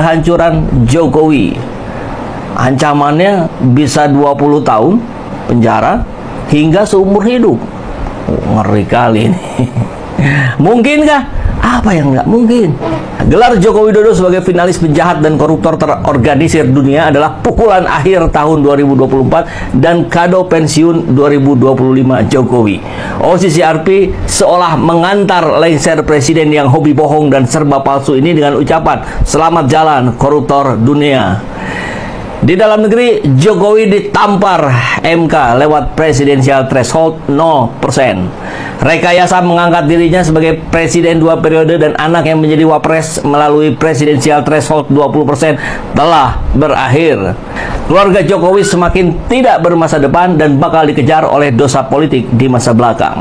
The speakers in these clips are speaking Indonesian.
Kehancuran Jokowi, ancamannya bisa 20 tahun penjara hingga seumur hidup. Ngeri kali ini. Mungkinkah? Apa yang nggak mungkin? Gelar Joko Widodo sebagai finalis penjahat dan koruptor terorganisir dunia adalah pukulan akhir tahun 2024 dan kado pensiun 2025 Jokowi. OCCRP seolah mengantar lengser presiden yang hobi bohong dan serba palsu ini dengan ucapan "Selamat jalan koruptor dunia". Di dalam negeri, Jokowi ditampar MK lewat presidensial threshold 0%. Rekayasa mengangkat dirinya sebagai presiden 2 periode dan anak yang menjadi wapres melalui presidensial threshold 20% telah berakhir. Keluarga Jokowi semakin tidak bermasa depan dan bakal dikejar oleh dosa politik di masa belakang.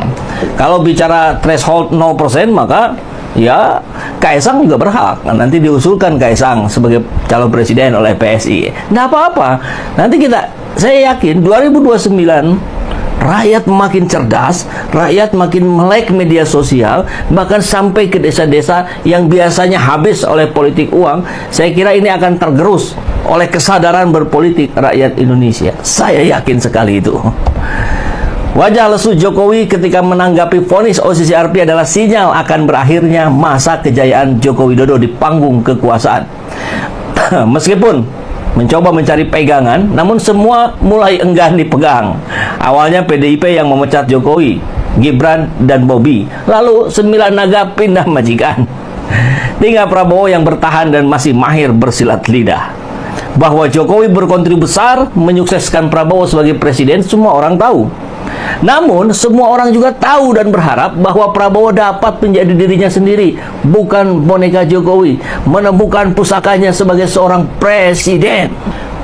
Kalau bicara threshold 0%, maka ya Kaisang juga berhak. Nanti diusulkan Kaisang sebagai calon presiden oleh PSI. Nggak apa-apa. Nanti saya yakin 2029 rakyat makin cerdas, rakyat makin melek media sosial, bahkan sampai ke desa-desa yang biasanya habis oleh politik uang. Saya kira ini akan tergerus oleh kesadaran berpolitik rakyat Indonesia. Saya yakin sekali itu. Wajah lesu Jokowi ketika menanggapi vonis OCCRP adalah sinyal akan berakhirnya masa kejayaan Joko Widodo di panggung kekuasaan. Meskipun mencoba mencari pegangan, namun semua mulai enggan dipegang. Awalnya PDIP yang memecat Jokowi, Gibran, dan Bobi. Lalu 9 naga pindah majikan. Tinggal Prabowo yang bertahan dan masih mahir bersilat lidah. Bahwa Jokowi berkontribusi besar menyukseskan Prabowo sebagai presiden, semua orang tahu. Namun, semua orang juga tahu dan berharap bahwa Prabowo dapat menjadi dirinya sendiri, bukan boneka Jokowi, menemukan pusakanya sebagai seorang presiden.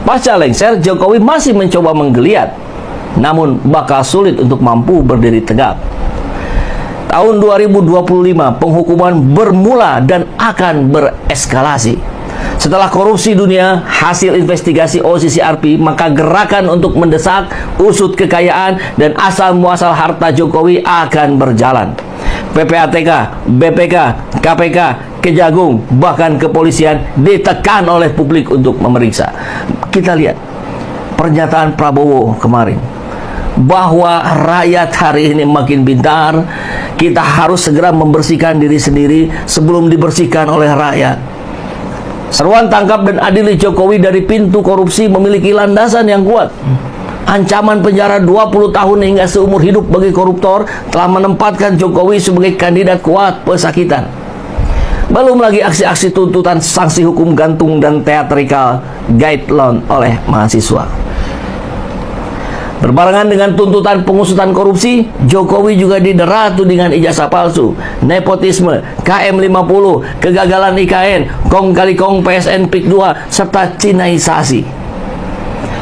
Pasca lengser, Jokowi masih mencoba menggeliat, namun bakal sulit untuk mampu berdiri tegak. Tahun 2025, penghukuman bermula dan akan bereskalasi. Setelah korupsi dunia, hasil investigasi OCCRP, maka gerakan untuk mendesak, usut kekayaan, dan asal-muasal harta Jokowi akan berjalan. PPATK, BPK, KPK, Kejagung, bahkan kepolisian ditekan oleh publik untuk memeriksa. Kita lihat pernyataan Prabowo kemarin, bahwa rakyat hari ini makin pintar, kita harus segera membersihkan diri sendiri sebelum dibersihkan oleh rakyat. Seruan tangkap dan adili Jokowi dari pintu korupsi memiliki landasan yang kuat. Ancaman penjara 20 tahun hingga seumur hidup bagi koruptor telah menempatkan Jokowi sebagai kandidat kuat pesakitan. Belum lagi aksi-aksi tuntutan sanksi hukum gantung dan teatrikal guideline oleh mahasiswa. Berbarengan dengan tuntutan pengusutan korupsi, Jokowi juga didera tudingan ijazah palsu, nepotisme, KM50, kegagalan IKN, kong kali kong PSN PIK 2, serta Cinaisasi.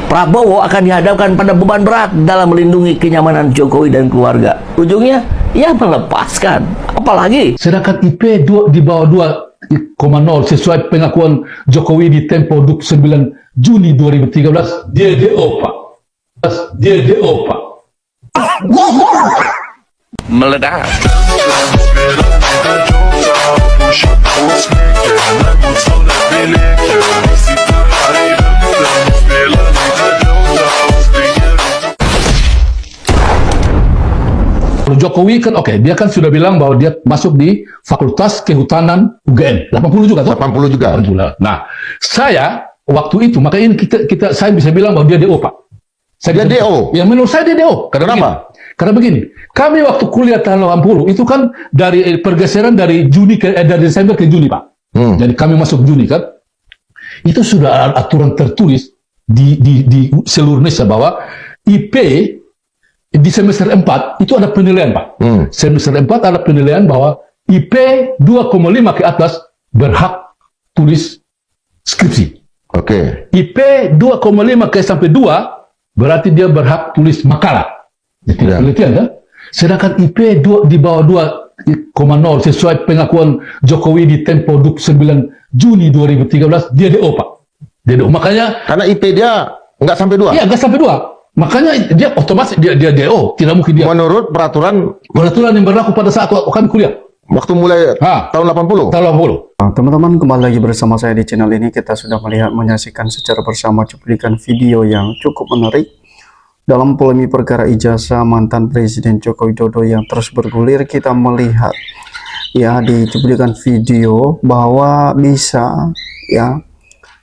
Prabowo akan dihadapkan pada beban berat dalam melindungi kenyamanan Jokowi dan keluarga. Ujungnya, ia melepaskan. Apalagi? Sedangkan IP di bawah 2,0 sesuai pengakuan Jokowi di Tempo 9 Juni 2013, dia DO, Pak. Dia DO, Pak. Meledak. Jokowi kan dia kan sudah bilang bahwa dia masuk di Fakultas Kehutanan UGM. 80 juga toh? 80 juga. Nah, saya waktu itu, maka ini saya bisa bilang bahwa dia DO, Pak. Dia DO? Ya, menurut saya dia DO. Kenapa? Karena begini, kami waktu kuliah tahun 80 itu kan dari pergeseran dari Desember ke Juni, Pak. Jadi kami masuk Juni kan. Itu sudah aturan tertulis di seluruh Indonesia bahwa IP di semester 4 itu ada penilaian, Pak. Semester 4 ada penilaian bahwa IP 2,5 ke atas berhak tulis skripsi. Oke. IP 2,5 ke sampai 2 berarti dia berhak tulis makalah. Ya, tidak penelitian kan? Sedangkan IP di bawah 2,0 sesuai pengakuan Jokowi di Tempo 9 Juni 2013, dia DO, Pak. Dia DO. Makanya karena IP dia nggak sampai 2. Iya, nggak sampai 2. Makanya dia otomatis dia DO, tidak mungkin dia. Menurut peraturan yang berlaku pada saat kami kuliah. Waktu mulai tahun 80. Tahun 80. Teman-teman, kembali lagi bersama saya di channel ini. Kita sudah menyaksikan secara bersama cuplikan video yang cukup menarik dalam polemik perkara ijazah mantan Presiden Joko Widodo yang terus bergulir. Kita melihat ya di cuplikan video bahwa bisa ya,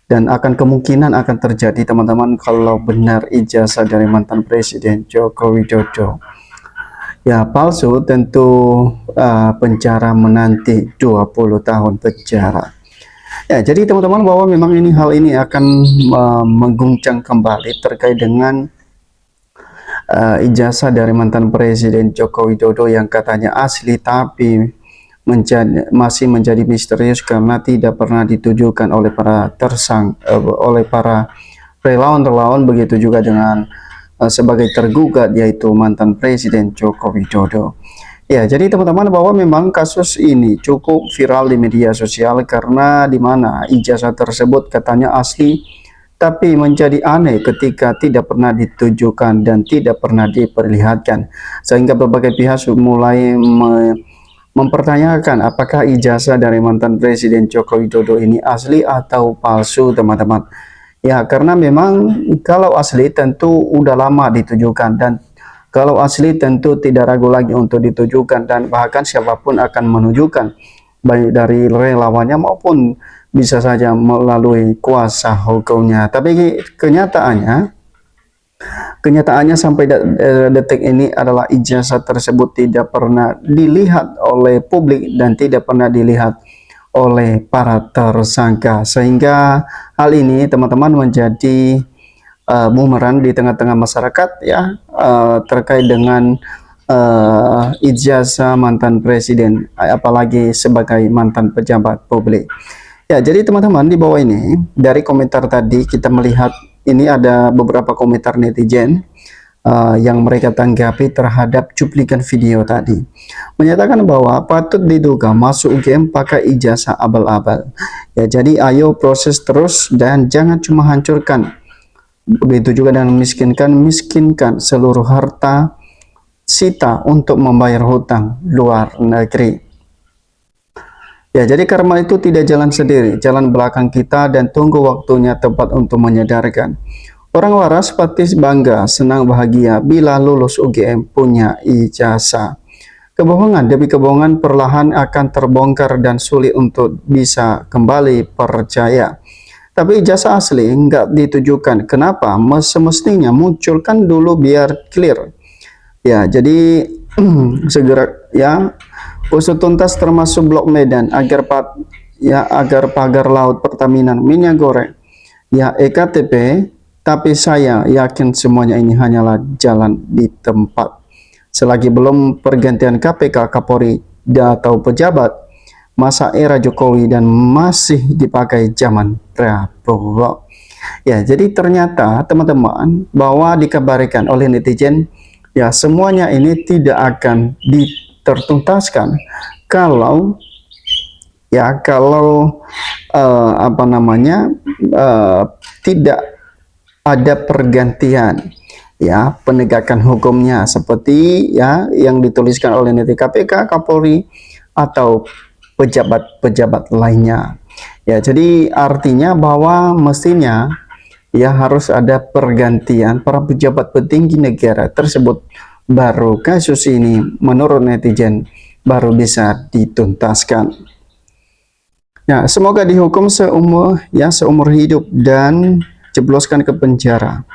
dan akan kemungkinan akan terjadi teman-teman kalau benar ijazah dari mantan Presiden Joko Widodo ya palsu, tentu penjara menanti 20 tahun penjara. Ya, jadi teman-teman, bahwa memang hal ini akan mengguncang kembali terkait dengan ijazah dari mantan Presiden Joko Widodo yang katanya asli tapi masih menjadi misterius karena tidak pernah ditujukan oleh para oleh para relawan-relawan, begitu juga dengan sebagai tergugat, yaitu mantan Presiden Joko Widodo. Ya, jadi teman-teman, bahwa memang kasus ini cukup viral di media sosial karena di mana ijazah tersebut katanya asli tapi menjadi aneh ketika tidak pernah ditujukan dan tidak pernah diperlihatkan, sehingga berbagai pihak mulai mempertanyakan apakah ijazah dari mantan Presiden Joko Widodo ini asli atau palsu, teman-teman. Ya, karena memang kalau asli tentu udah lama ditujukan, dan kalau asli tentu tidak ragu lagi untuk ditujukan, dan bahkan siapapun akan menunjukkan, baik dari relawannya maupun bisa saja melalui kuasa hukumnya. Tapi kenyataannya sampai detik ini adalah ijazah tersebut tidak pernah dilihat oleh publik dan tidak pernah dilihat oleh para tersangka, sehingga hal ini teman-teman menjadi bumerang di tengah-tengah masyarakat ya, terkait dengan ijazah mantan presiden, apalagi sebagai mantan pejabat publik. Ya, jadi teman-teman, di bawah ini dari komentar tadi kita melihat ini ada beberapa komentar netizen yang mereka tanggapi terhadap cuplikan video tadi, menyatakan bahwa patut diduga masuk UGM pakai ijazah abal-abal. Ya, jadi ayo proses terus dan jangan cuma hancurkan, begitu juga dengan miskinkan seluruh harta sita untuk membayar hutang luar negeri. Ya, jadi karma itu tidak jalan sendiri, jalan belakang kita, dan tunggu waktunya tepat untuk menyadarkan. Orang waras pasti bangga, senang, bahagia bila lulus UGM punya ijazah. Kebohongan demi kebohongan perlahan akan terbongkar dan sulit untuk bisa kembali percaya. Tapi ijazah asli enggak ditujukan. Kenapa? Semestinya munculkan dulu biar clear. Ya, jadi segera ya usut tuntas termasuk Blok Medan agar pagar laut Pertamina minyak goreng ya EKTP. Tapi saya yakin semuanya ini hanyalah jalan di tempat. Selagi belum pergantian KPK, Kapolri, atau pejabat, masa era Jokowi dan masih dipakai zaman Prabowo. Ya, jadi ternyata teman-teman, bahwa dikabarkan oleh netizen, ya semuanya ini tidak akan ditertuntaskan kalau tidak ada pergantian ya penegakan hukumnya, seperti ya yang dituliskan oleh nanti KPK, Kapolri, atau pejabat-pejabat lainnya. Ya, jadi artinya bahwa mestinya ya harus ada pergantian para pejabat petinggi negara tersebut, baru kasus ini menurut netizen baru bisa dituntaskan. Ya, semoga dihukum seumur hidup dan jebloskan ke penjara.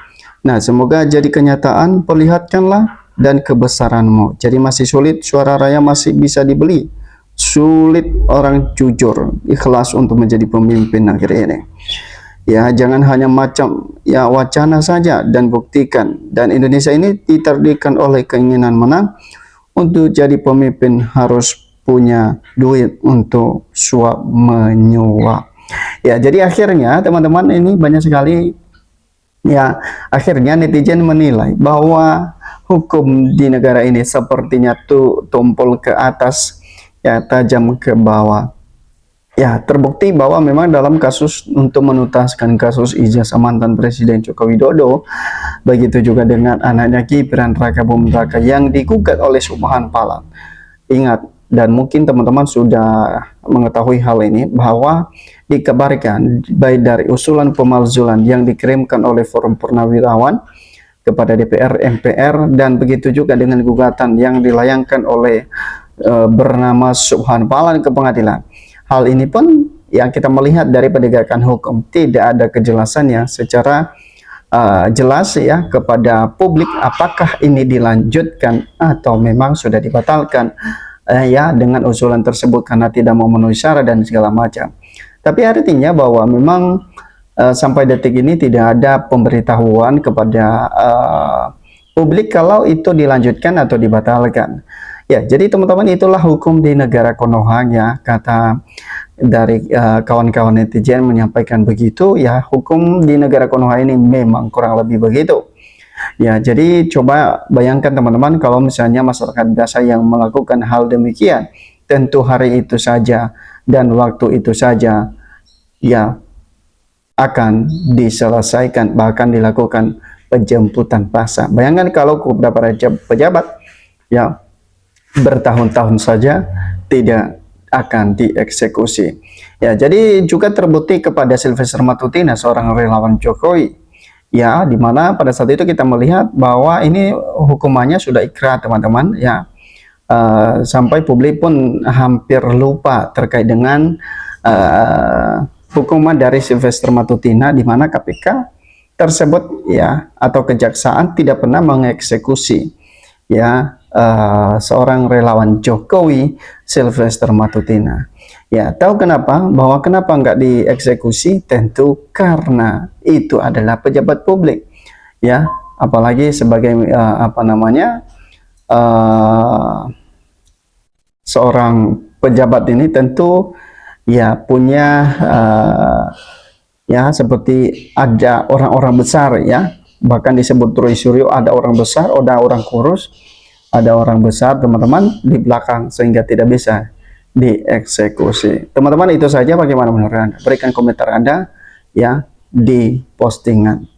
Nah, semoga jadi kenyataan, perlihatkanlah dan kebesaranmu. Jadi masih sulit, suara rakyat masih bisa dibeli. Sulit orang jujur, ikhlas untuk menjadi pemimpin negeri ini. Ya, jangan hanya macam ya wacana saja, dan buktikan. Dan Indonesia ini diterdirikan oleh keinginan menang. Untuk jadi pemimpin harus punya duit untuk suap menyuap. Ya, jadi akhirnya teman-teman, ini banyak sekali ya, akhirnya netizen menilai bahwa hukum di negara ini sepertinya tumpul ke atas ya, tajam ke bawah. Ya, terbukti bahwa memang dalam kasus untuk menuntaskan kasus ijazah mantan Presiden Joko Widodo, begitu juga dengan anaknya Gibran Raka Buming Raka yang digugat oleh Subhan Pala. Ingat, dan mungkin teman-teman sudah mengetahui hal ini bahwa dikabarkan baik dari usulan pemalsulan yang dikirimkan oleh Forum Purnawirawan kepada DPR, MPR, dan begitu juga dengan gugatan yang dilayangkan oleh bernama Subhan Palan ke pengadilan. Hal ini pun yang kita melihat dari penegakan hukum tidak ada kejelasan yang secara jelas ya kepada publik apakah ini dilanjutkan atau memang sudah dibatalkan ya dengan usulan tersebut karena tidak memenuhi syarat dan segala macam. Tapi artinya bahwa memang sampai detik ini tidak ada pemberitahuan kepada publik kalau itu dilanjutkan atau dibatalkan. Ya, jadi teman-teman itulah hukum di negara Konoha ya, kata dari kawan-kawan netizen menyampaikan begitu ya, hukum di negara Konoha ini memang kurang lebih begitu. Ya, jadi coba bayangkan teman-teman kalau misalnya masyarakat biasa yang melakukan hal demikian, tentu hari itu saja dan waktu itu saja ya akan diselesaikan, bahkan dilakukan penjemputan paksa. Bayangkan kalau beberapa pejabat ya bertahun-tahun saja tidak akan dieksekusi. Ya, jadi juga terbukti kepada Sylvester Matutina, seorang relawan Jokowi. Ya, dimana pada saat itu kita melihat bahwa ini hukumannya sudah ikrar teman-teman ya, sampai publik pun hampir lupa terkait dengan hukuman dari Sylvester Matutina, di mana KPK tersebut ya atau kejaksaan tidak pernah mengeksekusi ya seorang relawan Jokowi, Sylvester Matutina. Ya, tahu kenapa? Bahwa kenapa nggak dieksekusi? Tentu karena itu adalah pejabat publik. Ya, apalagi sebagai seorang pejabat ini tentu ya punya ya seperti ada orang-orang besar ya. Bahkan disebut Troy Suryo, ada orang besar, ada orang kurus, ada orang besar teman-teman di belakang sehingga tidak bisa dieksekusi. Teman-teman itu saja, bagaimana menurut Anda? Berikan komentar Anda ya di postingan.